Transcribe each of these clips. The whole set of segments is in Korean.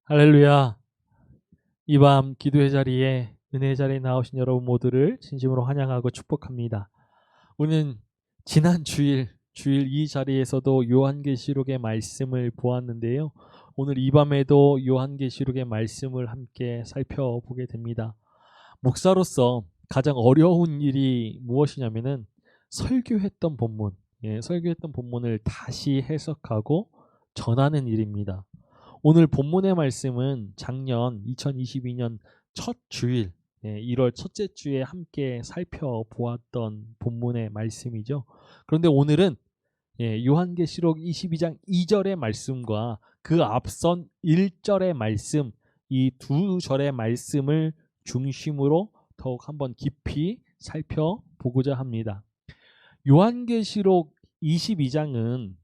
할렐루야. 이 밤 기도의 자리에 은혜의 자리에 나오신 여러분 모두를 진심으로 환영하고 축복합니다. 우리는 지난 주일 이 자리에서도 요한계시록의 말씀을 보았는데요. 오늘 이 밤에도 요한계시록의 말씀을 함께 살펴보게 됩니다. 목사로서 가장 어려운 일이 무엇이냐면은 설교했던 본문을 다시 해석하고 전하는 일입니다. 오늘 본문의 말씀은 작년 2022년 첫 주일 1월 첫째 주에 함께 살펴보았던 본문의 말씀이죠. 그런데 오늘은 요한계시록 22장 2절의 말씀과 그 앞선 1절의 말씀, 이 두 절의 말씀을 중심으로 더욱 한번 깊이 살펴보고자 합니다. 요한계시록 22장은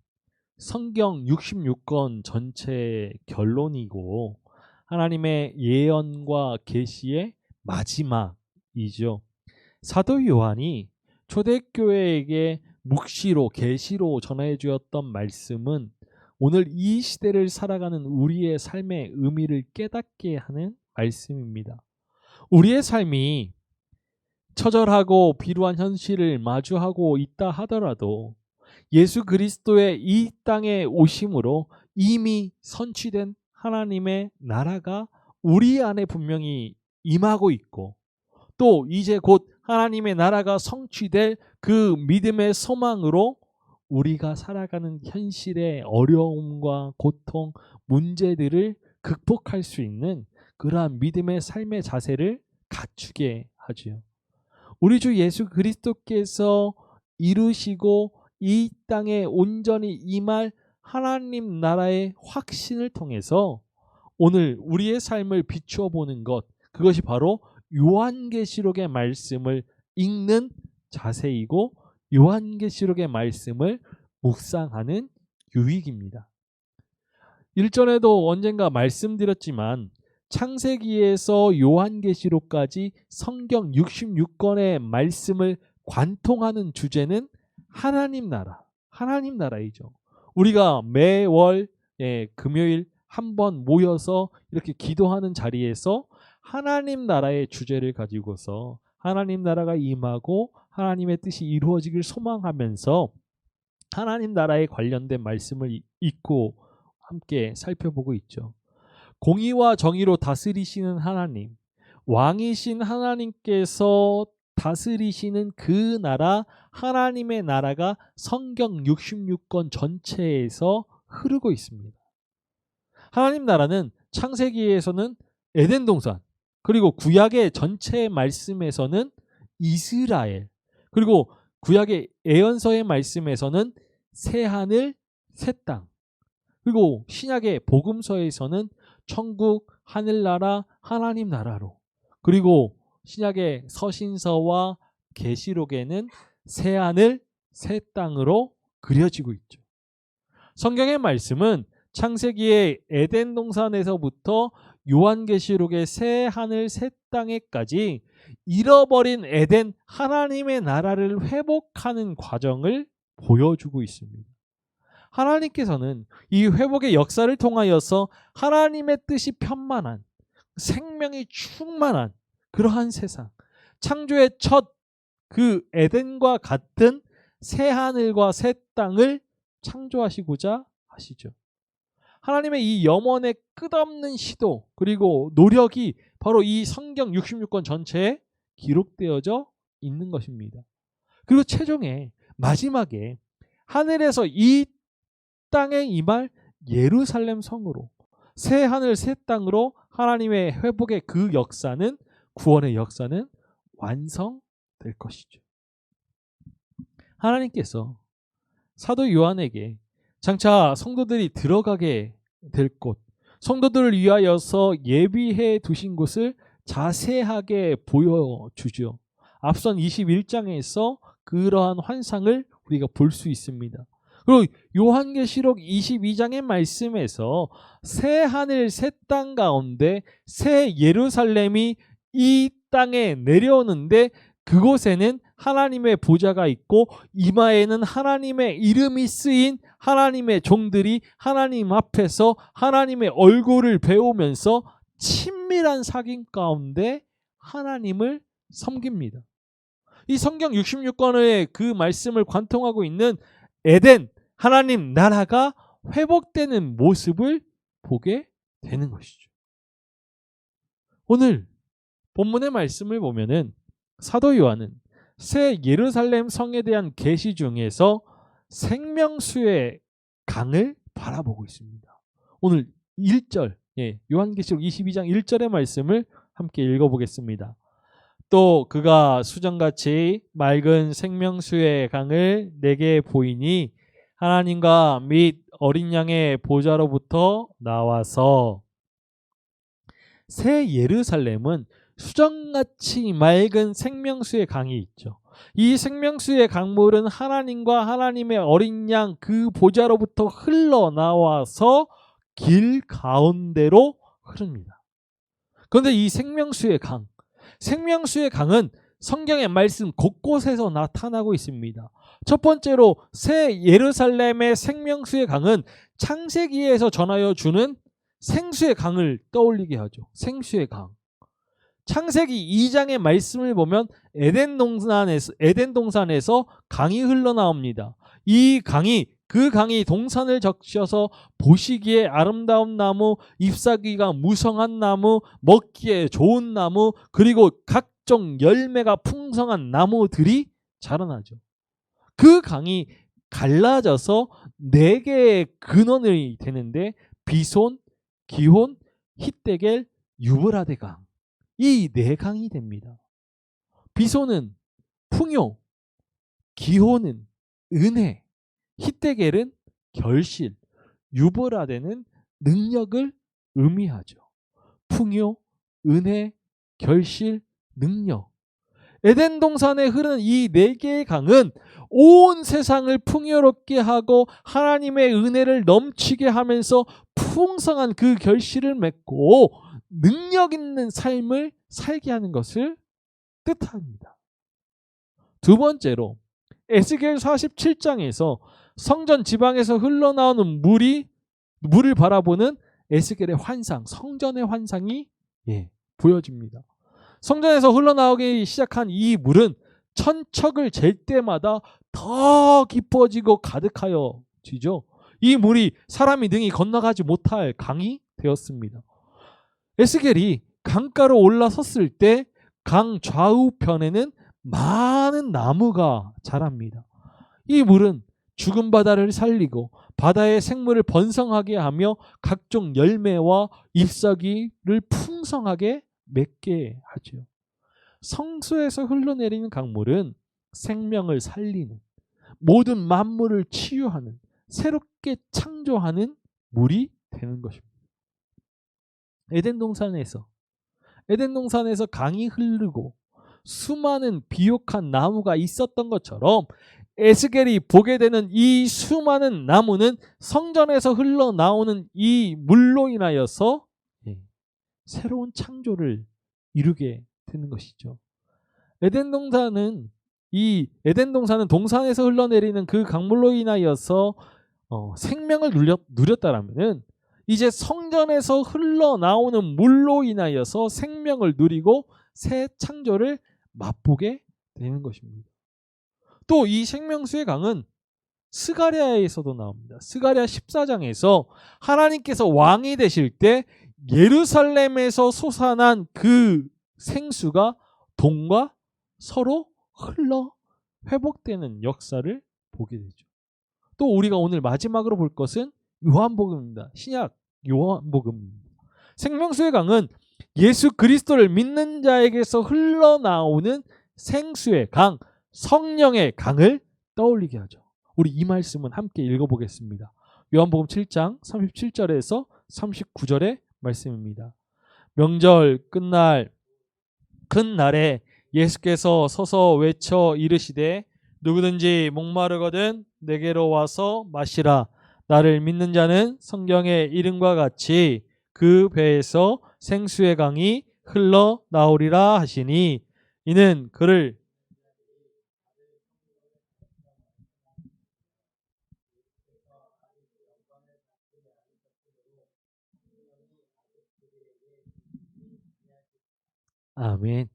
성경 66권 전체 결론이고 하나님의 예언과 계시의 마지막이죠. 사도 요한이 초대교회에게 묵시로 계시로 전해 주었던 말씀은 오늘 이 시대를 살아가는 우리의 삶의 의미를 깨닫게 하는 말씀입니다. 우리의 삶이 처절하고 비루한 현실을 마주하고 있다 하더라도 예수 그리스도의 이 땅에 오심으로 이미 선취된 하나님의 나라가 우리 안에 분명히 임하고 있고, 또 이제 곧 하나님의 나라가 성취될 그 믿음의 소망으로 우리가 살아가는 현실의 어려움과 고통, 문제들을 극복할 수 있는 그러한 믿음의 삶의 자세를 갖추게 하죠. 우리 주 예수 그리스도께서 이루시고 이 땅에 온전히 임할 하나님 나라의 확신을 통해서 오늘 우리의 삶을 비추어 보는 것, 그것이 바로 요한계시록의 말씀을 읽는 자세이고 요한계시록의 말씀을 묵상하는 유익입니다. 일전에도 언젠가 말씀드렸지만 창세기에서 요한계시록까지 성경 66권의 말씀을 관통하는 주제는 하나님 나라이죠. 우리가 매월 금요일 한번 모여서 이렇게 기도하는 자리에서 하나님 나라의 주제를 가지고서 하나님 나라가 임하고 하나님의 뜻이 이루어지길 소망하면서 하나님 나라에 관련된 말씀을 읽고 함께 살펴보고 있죠. 공의와 정의로 다스리시는 하나님, 왕이신 하나님께서 다스리시는 그 나라, 하나님의 나라가 성경 66권 전체에서 흐르고 있습니다. 하나님 나라는 창세기에서는 에덴 동산, 그리고 구약의 전체 말씀에서는 이스라엘, 그리고 구약의 예언서의 말씀에서는 새 하늘, 새 땅, 그리고 신약의 복음서에서는 천국, 하늘나라, 하나님 나라로, 그리고 신약의 서신서와 계시록에는 새 하늘, 새 땅으로 그려지고 있죠. 성경의 말씀은 창세기의 에덴 동산에서부터 요한계시록의 새 하늘, 새 땅에까지 잃어버린 에덴 하나님의 나라를 회복하는 과정을 보여주고 있습니다. 하나님께서는 이 회복의 역사를 통하여서 하나님의 뜻이 편만한, 생명이 충만한 그러한 세상, 창조의 첫 그 에덴과 같은 새 하늘과 새 땅을 창조하시고자 하시죠. 하나님의 이 염원의 끝없는 시도 그리고 노력이 바로 이 성경 66권 전체에 기록되어져 있는 것입니다. 그리고 최종에 마지막에 하늘에서 이 땅에 임할 예루살렘 성으로 새 하늘 새 땅으로 하나님의 회복의 그 역사는, 구원의 역사는 완성될 것이죠. 하나님께서 사도 요한에게 장차 성도들이 들어가게 될 곳, 성도들을 위하여서 예비해 두신 곳을 자세하게 보여주죠. 앞선 21장에서 그러한 환상을 우리가 볼 수 있습니다. 그리고 요한계시록 22장의 말씀에서 새 하늘 새 땅 가운데 새 예루살렘이 이 땅에 내려오는데 그곳에는 하나님의 보좌가 있고 이마에는 하나님의 이름이 쓰인 하나님의 종들이 하나님 앞에서 하나님의 얼굴을 배우면서 친밀한 사귐 가운데 하나님을 섬깁니다. 이 성경 66권의 그 말씀을 관통하고 있는 에덴 하나님 나라가 회복되는 모습을 보게 되는 것이죠. 오늘 본문의 말씀을 보면은 사도 요한은 새 예루살렘 성에 대한 계시 중에서 생명수의 강을 바라보고 있습니다. 오늘 1절 요한계시록 22장 1절의 말씀을 함께 읽어보겠습니다. 또 그가 수정같이 맑은 생명수의 강을 내게 보이니 하나님과 및 어린 양의 보좌로부터 나와서 새 예루살렘은 수정같이 맑은 생명수의 강이 있죠. 이 생명수의 강물은 하나님과 하나님의 어린 양 그 보좌로부터 흘러나와서 길 가운데로 흐릅니다. 그런데 이 생명수의 강은 성경의 말씀 곳곳에서 나타나고 있습니다. 첫 번째로 새 예루살렘의 생명수의 강은 창세기에서 전하여 주는 생수의 강을 떠올리게 하죠. 생수의 강. 창세기 2장의 말씀을 보면 에덴 동산에서 강이 흘러나옵니다. 그 강이 동산을 적셔서 보시기에 아름다운 나무, 잎사귀가 무성한 나무, 먹기에 좋은 나무, 그리고 각종 열매가 풍성한 나무들이 자라나죠. 그 강이 갈라져서 4개의 근원이 되는데 비손, 기혼, hit데겔, 유브라데 강. 이 4강이 됩니다. 비손은 풍요, 기혼은 은혜, hit데겔은 결실, 유브라데는 능력을 의미하죠. 풍요, 은혜, 결실, 능력. 에덴 동산에 흐르는 이 4개의 강은 온 세상을 풍요롭게 하고 하나님의 은혜를 넘치게 하면서 풍성한 그 결실을 맺고 능력 있는 삶을 살게 하는 것을 뜻합니다. 두 번째로 에스겔 47장에서 성전 지방에서 흘러나오는 물을 바라보는 에스겔의 환상, 성전의 환상이 보여집니다. 성전에서 흘러나오기 시작한 이 물은 천척을 잴 때마다 더 깊어지고 가득하여지죠. 이 물이 사람이 능히 건너가지 못할 강이 되었습니다. 에스겔이 강가로 올라섰을 때 강 좌우편에는 많은 나무가 자랍니다. 이 물은 죽은 바다를 살리고 바다의 생물을 번성하게 하며 각종 열매와 잎사귀를 풍성하게 맺게 하죠. 성소에서 흘러내리는 강물은 생명을 살리는, 모든 만물을 치유하는, 새롭게 창조하는 물이 되는 것입니다. 에덴 동산에서 강이 흐르고 수많은 비옥한 나무가 있었던 것처럼 에스겔이 보게 되는 이 수많은 나무는 성전에서 흘러나오는 이 물로 인하여서 새로운 창조를 이루게 되는 것이죠. 에덴 동산은 동산에서 흘러내리는 그 강물로 인하여서 생명을 누렸다라면은 이제 성전에서 흘러나오는 물로 인하여서 생명을 누리고 새 창조를 맛보게 되는 것입니다. 또 이 생명수의 강은 스가랴에서도 나옵니다. 스가랴 14장에서 하나님께서 왕이 되실 때 예루살렘에서 솟아난 그 생수가 동과 서로 흘러 회복되는 역사를 보게 되죠. 또 우리가 오늘 마지막으로 볼 것은 요한복음입니다. 신약 요한복음입니다. 생명수의 강은 예수 그리스도를 믿는 자에게서 흘러나오는 생수의 강, 성령의 강을 떠올리게 하죠. 우리 이 말씀은 함께 읽어보겠습니다. 요한복음 7장 37절에서 39절의 말씀입니다. 명절 끝날 큰 날에 예수께서 서서 외쳐 이르시되 누구든지 목마르거든 내게로 와서 마시라. 나를 믿는 자는 성경의 이름과 같이 그 배에서 생수의 강이 흘러나오리라 하시니 이는 그를 아멘.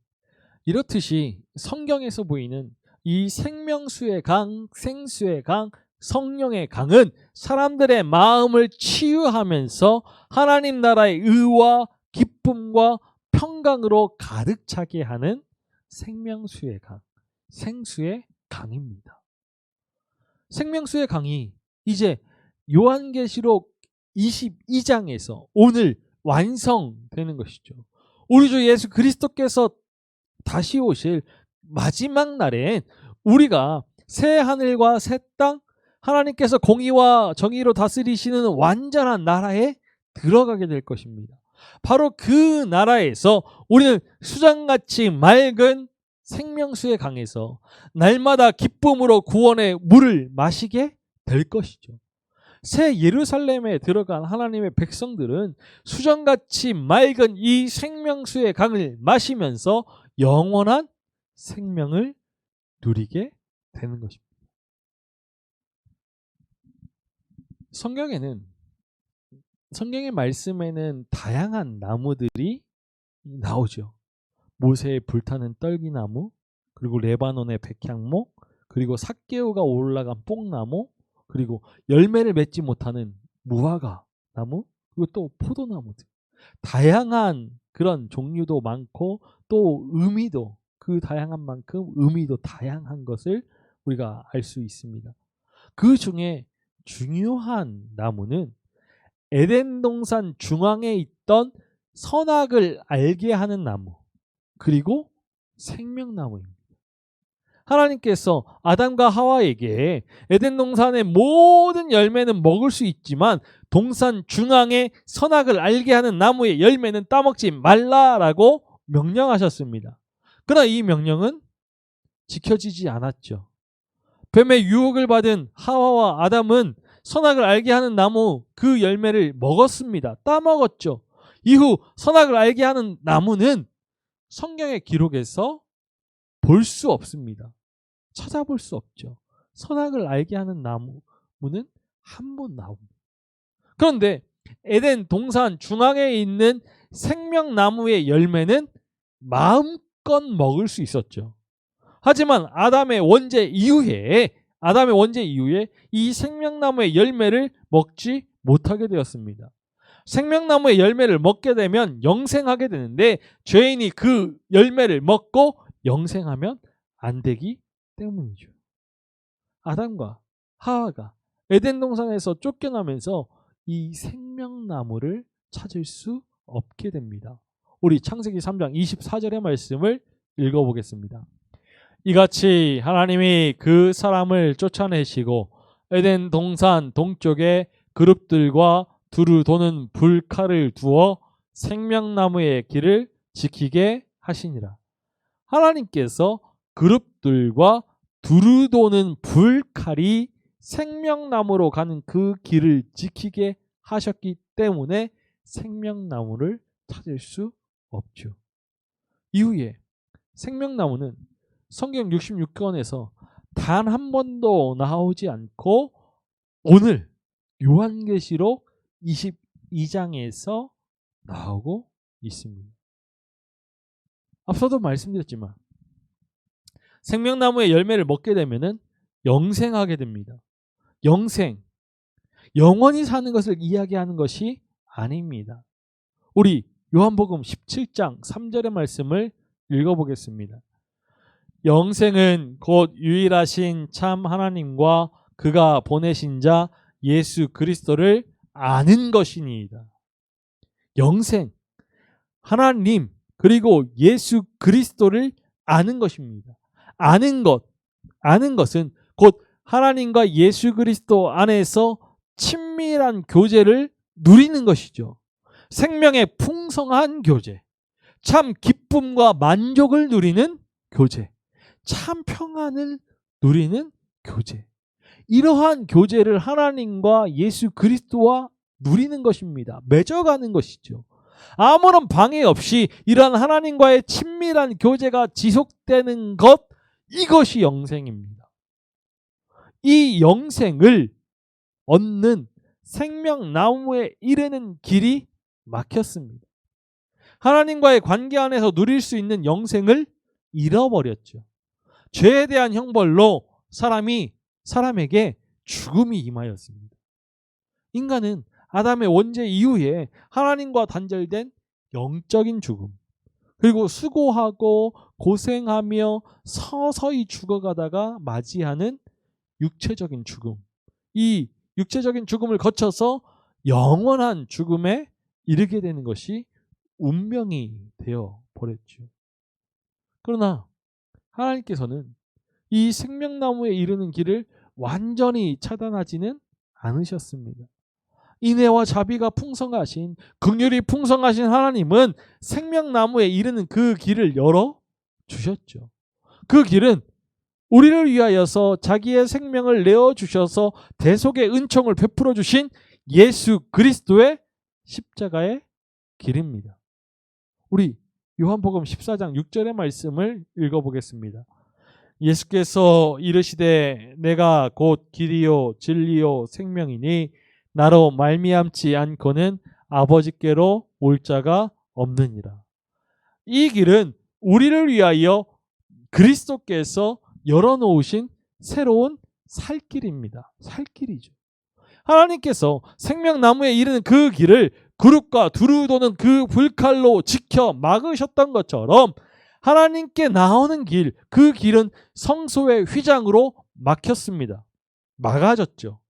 이렇듯이 성경에서 보이는 이 생명수의 강, 생수의 강, 성령의 강은 사람들의 마음을 치유하면서 하나님 나라의 의와 기쁨과 평강으로 가득 차게 하는 생명수의 강, 생수의 강입니다. 생명수의 강이 이제 요한계시록 22장에서 오늘 완성되는 것이죠. 우리 주 예수 그리스도께서 다시 오실 마지막 날엔 우리가 새 하늘과 새 땅, 하나님께서 공의와 정의로 다스리시는 완전한 나라에 들어가게 될 것입니다. 바로 그 나라에서 우리는 수정같이 맑은 생명수의 강에서 날마다 기쁨으로 구원의 물을 마시게 될 것이죠. 새 예루살렘에 들어간 하나님의 백성들은 수정같이 맑은 이 생명수의 강을 마시면서 영원한 생명을 누리게 되는 것입니다. 성경의 말씀에는 다양한 나무들이 나오죠. 모세의 불타는 떨기나무, 그리고 레바논의 백향목, 그리고 삭개우가 올라간 뽕나무, 그리고 열매를 맺지 못하는 무화과 나무, 그리고 또 포도나무들. 다양한 그런 종류도 많고 또 의미도 그 다양한 만큼 의미도 다양한 것을 우리가 알 수 있습니다. 그 중에 중요한 나무는 에덴 동산 중앙에 있던 선악을 알게 하는 나무, 그리고 생명나무입니다. 하나님께서 아담과 하와에게 에덴 동산의 모든 열매는 먹을 수 있지만 동산 중앙에 선악을 알게 하는 나무의 열매는 따먹지 말라라고 명령하셨습니다. 그러나 이 명령은 지켜지지 않았죠. 뱀의 유혹을 받은 하와와 아담은 선악을 알게 하는 나무 그 열매를 먹었습니다. 따먹었죠. 이후 선악을 알게 하는 나무는 성경의 기록에서 볼 수 없습니다. 찾아볼 수 없죠. 선악을 알게 하는 나무는 한 번 나옵니다. 그런데 에덴 동산 중앙에 있는 생명나무의 열매는 마음껏 먹을 수 있었죠. 하지만 아담의 원죄 이후에 이 생명나무의 열매를 먹지 못하게 되었습니다. 생명나무의 열매를 먹게 되면 영생하게 되는데 죄인이 그 열매를 먹고 영생하면 안 되기 때문이죠. 아담과 하와가 에덴 동산에서 쫓겨나면서 이 생명나무를 찾을 수 없게 됩니다. 우리 창세기 3장 24절의 말씀을 읽어보겠습니다. 이같이 하나님이 그 사람을 쫓아내시고 에덴 동산 동쪽에 그룹들과 두루 도는 불칼을 두어 생명나무의 길을 지키게 하시니라. 하나님께서 그룹들과 두루 도는 불칼이 생명나무로 가는 그 길을 지키게 하셨기 때문에 생명나무를 찾을 수 없죠. 이후에 생명나무는 성경 66권에서 단 한 번도 나오지 않고 오늘 요한계시록 22장에서 나오고 있습니다. 앞서도 말씀드렸지만 생명나무의 열매를 먹게 되면은 영생하게 됩니다. 영원히 사는 것을 이야기하는 것이 아닙니다. 우리 요한복음 17장 3절의 말씀을 읽어보겠습니다. 영생은 곧 유일하신 참 하나님과 그가 보내신 자 예수 그리스도를 아는 것이니이다. 영생, 하나님 그리고 예수 그리스도를 아는 것입니다. 아는 것은 곧 하나님과 예수 그리스도 안에서 친밀한 교제를 누리는 것이죠. 생명의 풍성한 교제, 참 기쁨과 만족을 누리는 교제, 참 평안을 누리는 교제. 이러한 교제를 하나님과 예수 그리스도와 누리는 것입니다. 맺어가는 것이죠. 아무런 방해 없이 이러한 하나님과의 친밀한 교제가 지속되는 것, 이것이 영생입니다. 이 영생을 얻는 생명나무에 이르는 길이 막혔습니다. 하나님과의 관계 안에서 누릴 수 있는 영생을 잃어버렸죠. 죄에 대한 형벌로 사람에게 죽음이 임하였습니다. 인간은 아담의 원죄 이후에 하나님과 단절된 영적인 죽음, 그리고 수고하고 고생하며 서서히 죽어가다가 맞이하는 육체적인 죽음, 이 육체적인 죽음을 거쳐서 영원한 죽음에 이르게 되는 것이 운명이 되어 버렸죠. 그러나 하나님께서는 이 생명나무에 이르는 길을 완전히 차단하지는 않으셨습니다. 인애와 자비가 풍성하신, 긍휼이 풍성하신 하나님은 생명나무에 이르는 그 길을 열어 주셨죠. 그 길은 우리를 위하여서 자기의 생명을 내어 주셔서 대속의 은총을 베풀어 주신 예수 그리스도의 십자가의 길입니다. 우리 요한복음 14장 6절의 말씀을 읽어보겠습니다. 예수께서 이르시되 내가 곧 길이요 진리요 생명이니 나로 말미암지 않고는 아버지께로 올 자가 없느니라. 이 길은 우리를 위하여 그리스도께서 열어놓으신 새로운 살길입니다. 살길이죠. 하나님께서 생명나무에 이르는 그 길을 그룹과 두루 도는 그 불칼로 지켜 막으셨던 것처럼 하나님께 나오는 길, 그 길은 성소의 휘장으로 막혔습니다. 막아졌죠.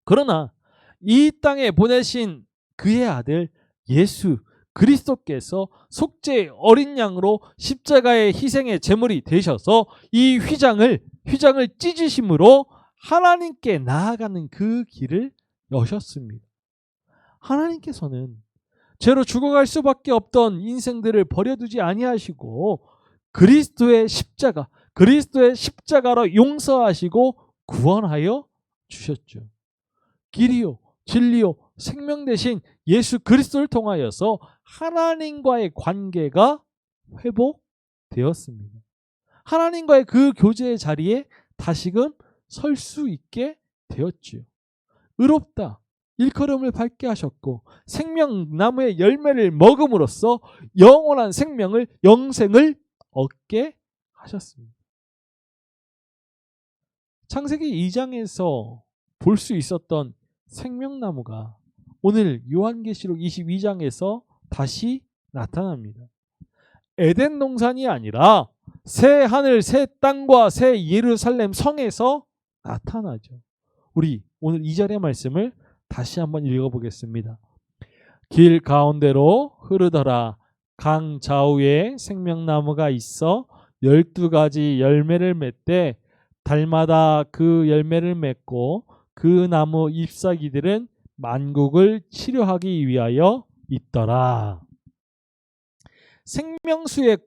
그러나 이 땅에 보내신 그의 아들 예수 그리스도께서 속죄의 어린 양으로 십자가의 희생의 제물이 되셔서 이 휘장을 찢으심으로 하나님께 나아가는 그 길을 여셨습니다. 하나님께서는 죄로 죽어갈 수밖에 없던 인생들을 버려두지 아니하시고 그리스도의 십자가로 용서하시고 구원하여 주셨죠. 길이요 진리요 생명 되신 예수 그리스도를 통하여서 하나님과의 관계가 회복되었습니다. 하나님과의 그 교제의 자리에 다시금 설 수 있게 되었지요. 의롭다 일컬음을 받게 하셨고 생명나무의 열매를 먹음으로써 영원한 영생을 얻게 하셨습니다. 창세기 2장에서 볼 수 있었던 생명나무가 오늘 요한계시록 22장에서 다시 나타납니다. 에덴 동산이 아니라 새 하늘 새 땅과 새 예루살렘 성에서 나타나죠. 우리 오늘 2절의 말씀을 다시 한번 읽어보겠습니다. 길 가운데로 흐르더라. 강 좌우에 생명나무가 있어 12가지 열매를 맺되 달마다 그 열매를 맺고 그 나무 잎사귀들은 만국을 치료하기 위하여 있더라. 생명수의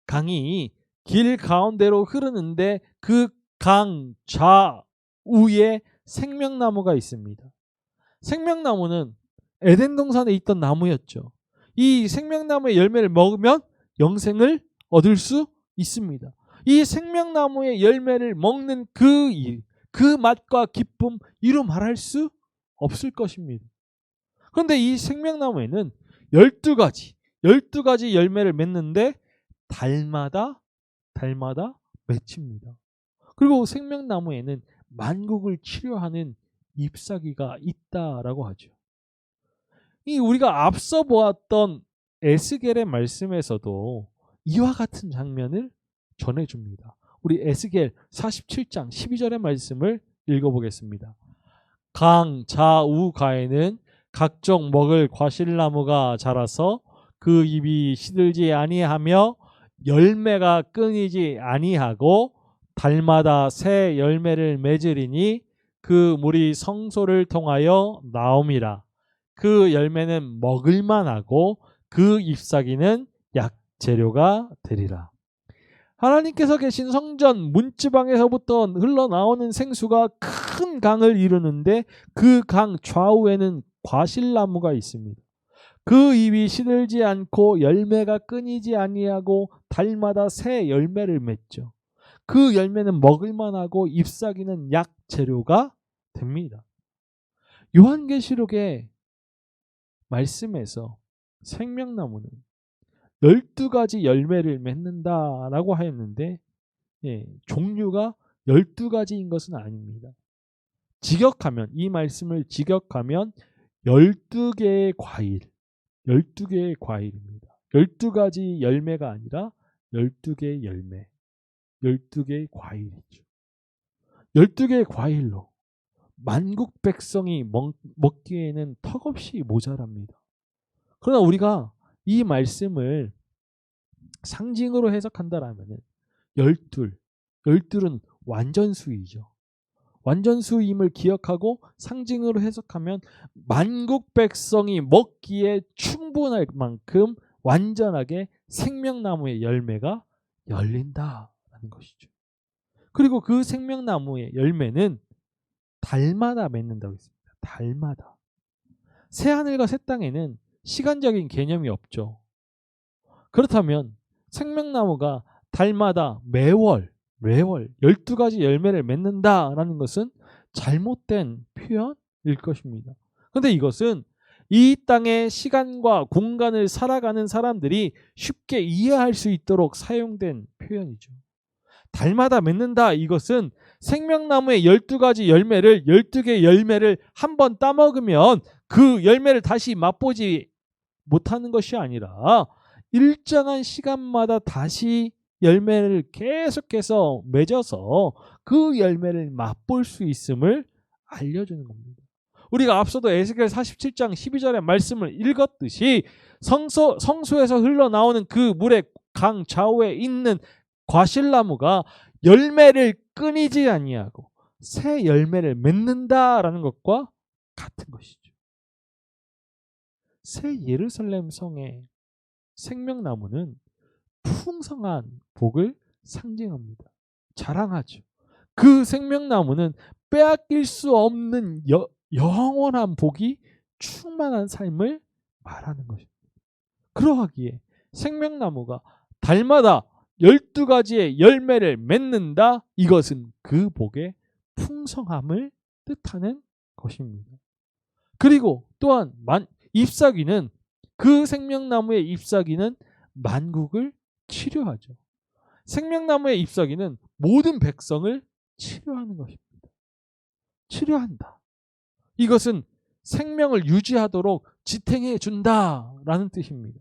강이 길 가운데로 흐르는데 그 강 좌우에 생명나무가 있습니다. 생명나무는 에덴 동산에 있던 나무였죠. 이 생명나무의 열매를 먹으면 영생을 얻을 수 있습니다. 이 생명나무의 열매를 먹는 그 맛과 기쁨 이루 말할 수 없을 것입니다. 그런데 이 생명나무에는 12가지 열매를 맺는데 달마다 맺힙니다. 그리고 생명나무에는 만국을 치료하는 잎사귀가 있다라고 하죠. 이 우리가 앞서 보았던 에스겔의 말씀에서도 이와 같은 장면을 전해줍니다. 우리 에스겔 47장 12절의 말씀을 읽어보겠습니다. 강 좌우가에는 각종 먹을 과실나무가 자라서 그 잎이 시들지 아니하며 열매가 끊이지 아니하고 달마다 새 열매를 맺으리니 그 물이 성소를 통하여 나옴이라. 그 열매는 먹을만하고 그 잎사귀는 약재료가 되리라. 하나님께서 계신 성전 문지방에서부터 흘러나오는 생수가 큰 강을 이루는데 그 강 좌우에는 과실나무가 있습니다. 그 잎이 시들지 않고 열매가 끊이지 아니하고 달마다 새 열매를 맺죠. 그 열매는 먹을만하고 잎사귀는 약재료가 됩니다. 요한계시록의 말씀에서 생명나무는 12가지 열매를 맺는다라고 하였는데 종류가 12가지인 것은 아닙니다. 직역하면 이 말씀을 직역하면 12개의 과일, 12개의 과일입니다. 12가지 열매가 아니라 12개의 열매, 12개의 과일이죠. 12개의 과일로 만국 백성이 먹기에는 턱없이 모자랍니다. 그러나 우리가 이 말씀을 상징으로 해석한다라면 12은 완전수이죠. 완전수임을 기억하고 상징으로 해석하면 만국 백성이 먹기에 충분할 만큼 완전하게 생명나무의 열매가 열린다라는 것이죠. 그리고 그 생명나무의 열매는 달마다 맺는다고 했습니다. 달마다. 새하늘과 새 땅에는 시간적인 개념이 없죠. 그렇다면 생명나무가 달마다 매월 12가지 열매를 맺는다라는 것은 잘못된 표현일 것입니다. 그런데 이것은 이 땅의 시간과 공간을 살아가는 사람들이 쉽게 이해할 수 있도록 사용된 표현이죠. 달마다 맺는다, 이것은 생명나무의 12가지 열매를 12개 열매를 한 번 따먹으면 그 열매를 다시 맛보지 못하는 것이 아니라 일정한 시간마다 다시 열매를 계속해서 맺어서 그 열매를 맛볼 수 있음을 알려주는 겁니다. 우리가 앞서도 에스겔 47장 12절의 말씀을 읽었듯이 성소에서 흘러나오는 그 물의 강 좌우에 있는 과실나무가 열매를 끊이지 아니하고 새 열매를 맺는다라는 것과 같은 것이죠. 새 예루살렘 성의 생명나무는 풍성한 복을 상징합니다. 자랑하죠. 그 생명나무는 빼앗길 수 없는 영원한 복이 충만한 삶을 말하는 것입니다. 그러하기에 생명나무가 달마다 12가지의 열매를 맺는다. 이것은 그 복의 풍성함을 뜻하는 것입니다. 그리고 또한 잎사귀는, 그 생명나무의 잎사귀는 만국을 치료하죠. 생명나무의 잎사귀는 모든 백성을 치료하는 것입니다. 치료한다. 이것은 생명을 유지하도록 지탱해 준다라는 뜻입니다.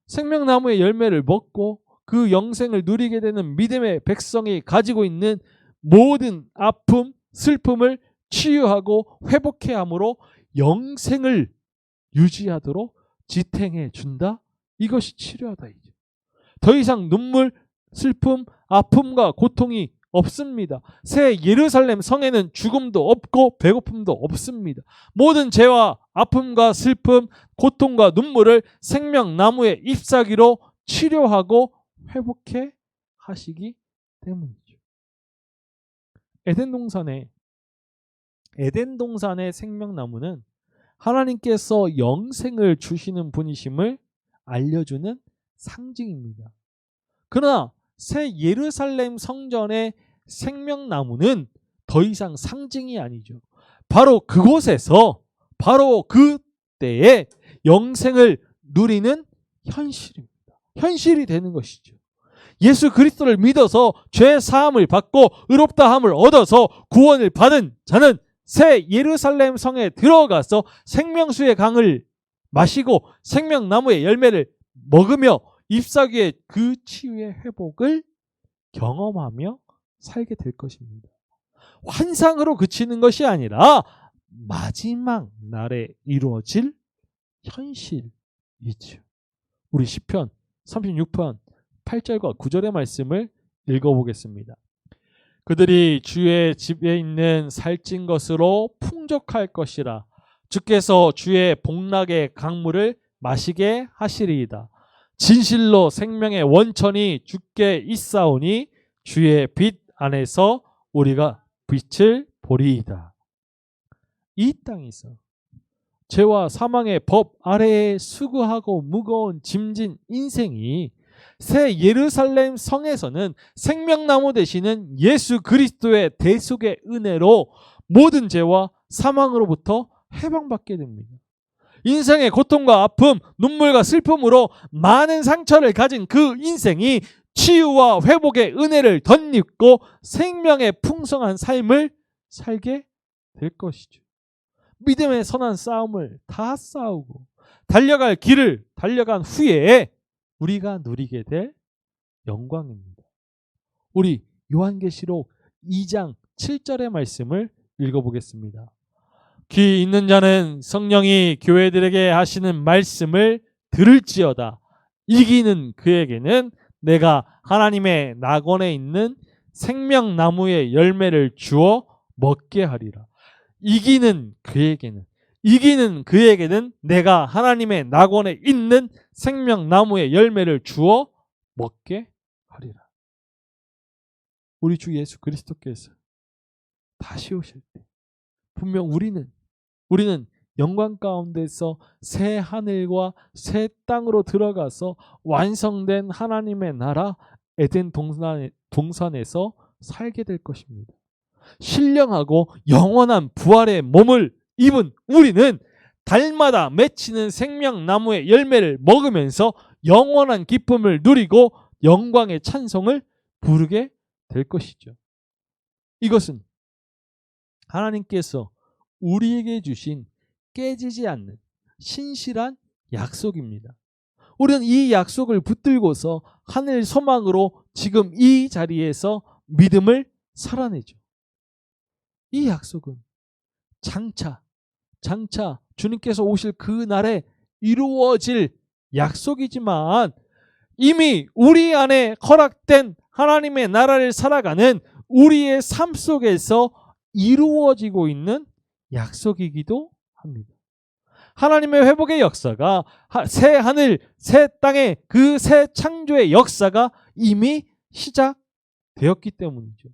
생명나무의 열매를 먹고 그 영생을 누리게 되는 믿음의 백성이 가지고 있는 모든 아픔, 슬픔을 치유하고 회복해 함으로 영생을 유지하도록 지탱해 준다. 이것이 치료하다. 더 이상 눈물, 슬픔, 아픔과 고통이 없습니다. 새 예루살렘 성에는 죽음도 없고 배고픔도 없습니다. 모든 죄와 아픔과 슬픔, 고통과 눈물을 생명나무의 잎사귀로 치료하고 회복해 하시기 때문이죠. 에덴 동산의 생명나무는 하나님께서 영생을 주시는 분이심을 알려주는 상징입니다. 그러나 새 예루살렘 성전의 생명나무는 더 이상 상징이 아니죠. 바로 그곳에서, 바로 그때에 영생을 누리는 현실입니다. 현실이 되는 것이죠. 예수 그리스도를 믿어서 죄 사함을 받고 의롭다함을 얻어서 구원을 받은 자는 새 예루살렘 성에 들어가서 생명수의 강을 마시고 생명나무의 열매를 먹으며 잎사귀의 그 치유의 회복을 경험하며 살게 될 것입니다. 환상으로 그치는 것이 아니라 마지막 날에 이루어질 현실이죠. 우리 시편 36편 8절과 9절의 말씀을 읽어보겠습니다. 그들이 주의 집에 있는 살찐 것으로 풍족할 것이라. 주께서 주의 복락의 강물을 마시게 하시리이다. 진실로 생명의 원천이 주께 있사오니 주의 빛 안에서 우리가 빛을 보리이다. 이 땅에서 죄와 사망의 법 아래에 수고하고 무거운 짐진 인생이 새 예루살렘 성에서는 생명나무 되시는 예수 그리스도의 대속의 은혜로 모든 죄와 사망으로부터 해방받게 됩니다. 인생의 고통과 아픔, 눈물과 슬픔으로 많은 상처를 가진 그 인생이 치유와 회복의 은혜를 덧입고 생명의 풍성한 삶을 살게 될 것이죠. 믿음의 선한 싸움을 다 싸우고 달려갈 길을 달려간 후에 우리가 누리게 될 영광입니다. 우리 요한계시록 2장 7절의 말씀을 읽어보겠습니다. 귀 있는 자는 성령이 교회들에게 하시는 말씀을 들을지어다. 이기는 그에게는 내가 하나님의 낙원에 있는 생명나무의 열매를 주어 먹게 하리라. 이기는 그에게는 내가 하나님의 낙원에 있는 생명나무의 열매를 주어 먹게 하리라. 우리 주 예수 그리스도께서 다시 오실 때 분명 우리는 영광 가운데서 새 하늘과 새 땅으로 들어가서 완성된 하나님의 나라 에덴 동산에서 살게 될 것입니다. 신령하고 영원한 부활의 몸을 입은 우리는 달마다 맺히는 생명나무의 열매를 먹으면서 영원한 기쁨을 누리고 영광의 찬송을 부르게 될 것이죠. 이것은 하나님께서 우리에게 주신 깨지지 않는 신실한 약속입니다. 우리는 이 약속을 붙들고서 하늘 소망으로 지금 이 자리에서 믿음을 살아내죠. 이 약속은 장차 주님께서 오실 그 날에 이루어질 약속이지만 이미 우리 안에 허락된 하나님의 나라를 살아가는 우리의 삶 속에서 이루어지고 있는 약속이기도 합니다. 하나님의 회복의 역사가 새 하늘, 새 땅의 그 새 창조의 역사가 이미 시작되었기 때문이죠.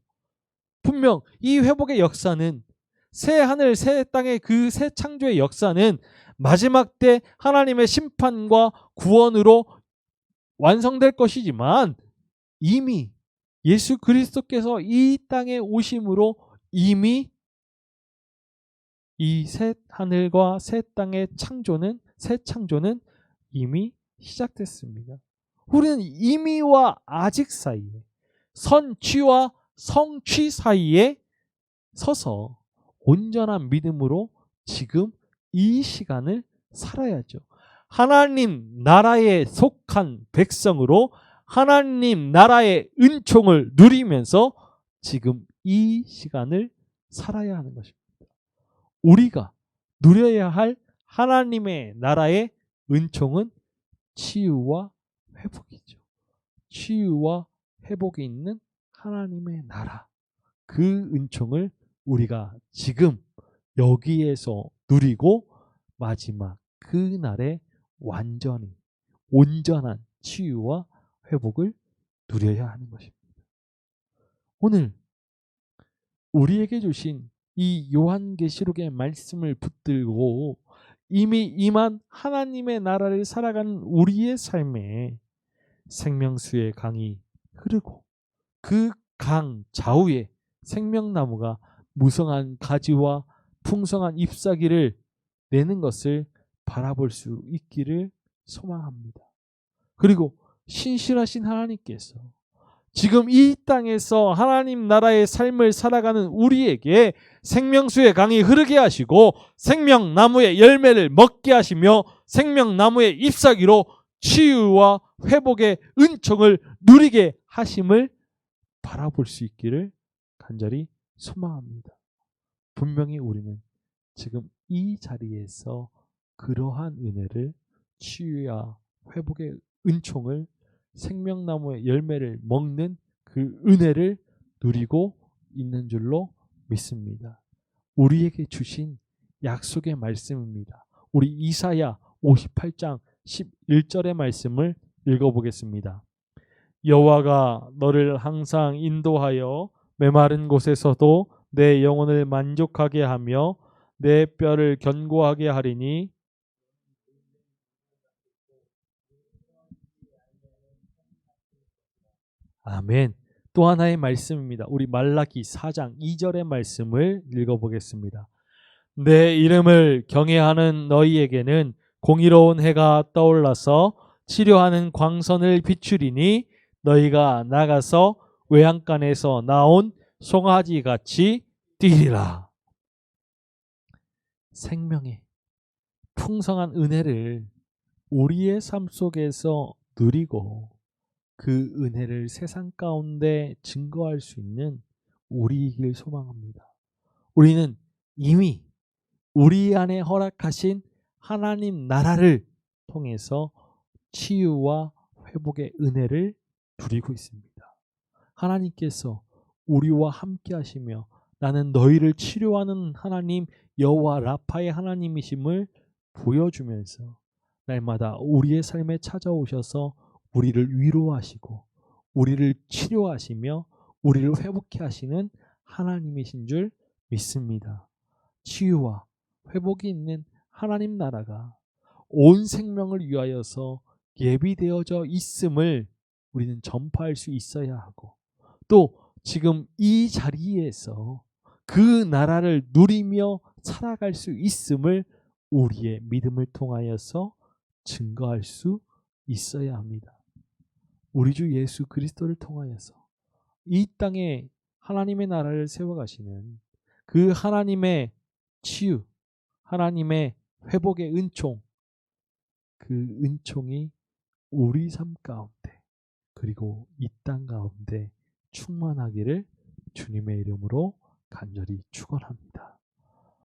분명 이 회복의 역사는 새 하늘, 새 땅의 그 새 창조의 역사는 마지막 때 하나님의 심판과 구원으로 완성될 것이지만 이미 예수 그리스도께서 이 땅에 오심으로 이미 이 새 하늘과 새 땅의 새 창조는 이미 시작됐습니다. 우리는 이미와 아직 사이에, 선취와 성취 사이에 서서 온전한 믿음으로 지금 이 시간을 살아야죠. 하나님 나라에 속한 백성으로 하나님 나라의 은총을 누리면서 지금 이 시간을 살아야 하는 것입니다. 우리가 누려야 할 하나님의 나라의 은총은 치유와 회복이죠. 치유와 회복이 있는 하나님의 나라, 그 은총을 우리가 지금 여기에서 누리고 마지막 그 날에 완전히 온전한 치유와 회복을 누려야 하는 것입니다. 오늘 우리에게 주신 이 요한계시록의 말씀을 붙들고 이미 임한 하나님의 나라를 살아가는 우리의 삶에 생명수의 강이 흐르고 그 강 좌우에 생명나무가 무성한 가지와 풍성한 잎사귀를 내는 것을 바라볼 수 있기를 소망합니다. 그리고 신실하신 하나님께서 지금 이 땅에서 하나님 나라의 삶을 살아가는 우리에게 생명수의 강이 흐르게 하시고 생명나무의 열매를 먹게 하시며 생명나무의 잎사귀로 치유와 회복의 은총을 누리게 하심을 바라볼 수 있기를 간절히 소망합니다. 분명히 우리는 지금 이 자리에서 그러한 은혜를, 치유와 회복의 은총을, 생명나무의 열매를 먹는 그 은혜를 누리고 있는 줄로 믿습니다. 우리에게 주신 약속의 말씀입니다. 우리 이사야 58장 11절의 말씀을 읽어보겠습니다. 여호와가 너를 항상 인도하여 메마른 곳에서도 내 영혼을 만족하게 하며 내 뼈를 견고하게 하리니 아멘. 또 하나의 말씀입니다. 우리 말라기 4장 2절의 말씀을 읽어보겠습니다. 내 이름을 경외하는 너희에게는 공의로운 해가 떠올라서 치료하는 광선을 비추리니 너희가 나가서 외양간에서 나온 송아지 같이 뛰리라. 생명의 풍성한 은혜를 우리의 삶 속에서 누리고 그 은혜를 세상 가운데 증거할 수 있는 우리이길 소망합니다. 우리는 이미 우리 안에 허락하신 하나님 나라를 통해서 치유와 회복의 은혜를 누리고 있습니다. 하나님께서 우리와 함께 하시며 나는 너희를 치료하는 하나님 여호와 라파의 하나님이심을 보여주면서 날마다 우리의 삶에 찾아오셔서 우리를 위로하시고 우리를 치료하시며 우리를 회복해 하시는 하나님이신 줄 믿습니다. 치유와 회복이 있는 하나님 나라가 온 생명을 위하여서 예비되어져 있음을 우리는 전파할 수 있어야 하고 또 지금 이 자리에서 그 나라를 누리며 살아갈 수 있음을 우리의 믿음을 통하여서 증거할 수 있어야 합니다. 우리 주 예수 그리스도를 통하여서 이 땅에 하나님의 나라를 세워가시는 그 하나님의 치유, 하나님의 회복의 은총, 그 은총이 우리 삶 가운데 그리고 이 땅 가운데 충만하기를 주님의 이름으로 간절히 축원합니다.